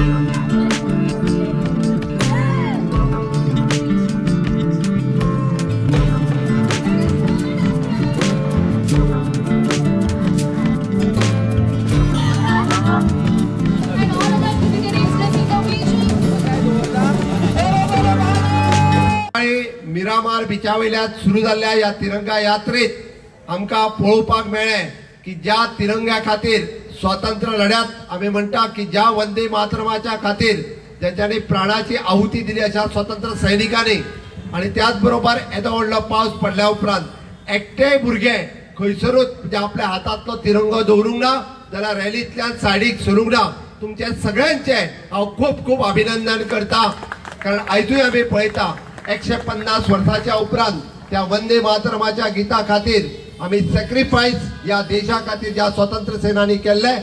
मिरामार बिचावयल्यात सुरू जाल्ल्या या तिरंगा यात्रेत आमकां पळोवपाक मेळ्ळें की ज्या तिरंग्या खातीर स्वातंत्र्य लढ्यात आमी म्हणटा की ज्या वंदे मातरमाच्या खातीर ज्यांच्यानी प्राणाची आहुती दिली अशा स्वातंत्र्य सैनिकांनी आणि त्याच बरोबर येदो व्हडलो पावस पडल्या उपरांत एकटेय भुरगे खंयसरूच म्हणजे आपल्या हातांतलो तिरंगो दवरूंक ना जाल्यार रॅलींतल्यान सायडीक सरूंक ना. तुमचे सगळ्यांचे हांव खूब खूब अभिनंदन करता. कारण आयजूय आमी पळयता 150 वर्साच्या उपरांत त्या वंदे मातरमाच्या गिता खातीर आमी सॅक्रिफायस या देशा खातीर ज्या स्वातंत्र्य सेनानी केल्ले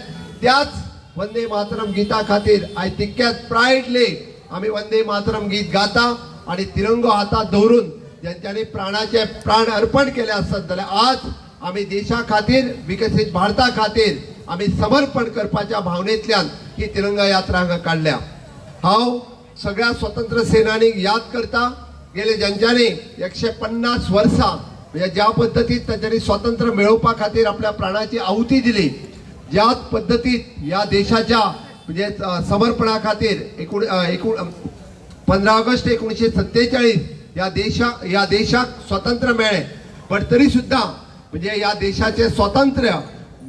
त्याच वंदे मातरम गीता खातीर आयज तितक्याच प्रायडली आमी वंदे मातरम गीत गाता आणि तिरंगो हातात दवरून ज्यांच्यानी प्राणाचे प्राण अर्पण केले आसत जाल्यार आज आमी देशा खातीर विकसीत भारता खातीर आमी समर्पण करपाच्या भावनेंतल्यान ही तिरंगा यात्रा हांगा काडल्या. हांव सगळ्या स्वातंत्र्य सेनानीक याद करता गेले ज्यांच्यानी 150 वर्सां म्हणजे ज्या पद्धतीत त्यांच्यानी स्वातंत्र्य मेळोवपा खातीर आपल्या प्राणाची आहुती दिली, ज्या पद्धतीत या देशाच्या म्हणजे समर्पणा खातीर 15 ऑगस्ट 1947 या देशाक स्वातंत्र्य मेळ्ळें. पण तरी सुद्धा म्हणजे या देशाचे स्वातंत्र्य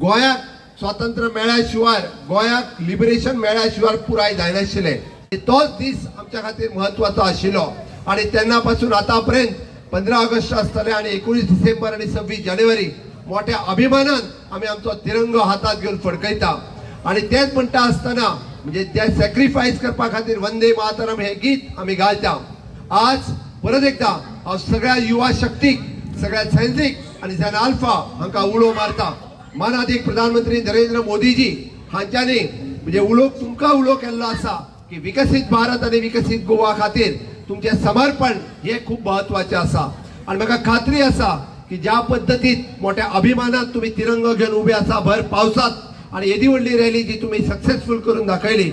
गोंयाक स्वातंत्र्य मेळ्ळ्या शिवाय गोंयाक लिबरेशन मेळ्ळ्या शिवाय पुराय जायनाशिल्लें. तोच दीस आमच्या खातीर म्हत्वाचो आशिल्लो आणि तेन्नापासून आतापर्यंत 15 ऑगस्ट आसतले आणि 19 डिसेंबर आणि 26 जानेवारी मोठ्या अभिमानान आमी आमचो तिरंगो हातात घेवन फडकयता. आणि तेच म्हणटा आसतना म्हणजे ते सॅक्रिफायस करपा खातीर वंदे मातरम हे गीत आमी घालता. आज परत एकदा हांव सगळ्या युवा शक्तीक सगळ्या सैनिक आणि झॅन आल्फा हांकां उलो मारता. माननीय प्रधानमंत्री नरेंद्र मोदीजी हांच्यांनी म्हणजे तुमकां उलो केल्लो आसा की विकसित भारत आणि विकसित गोवा खातीर तुमचे समर्पण हे खूप महत्वाचे आसा. आणि म्हाका खात्री आसा की ज्या पद्धतीत मोठ्या अभिमानात तुम्ही तिरंगो घेऊन उभे आसा भर पावसात आणि येदी व्हडली रॅली जी तुम्ही सक्सेसफुल करून दाखयली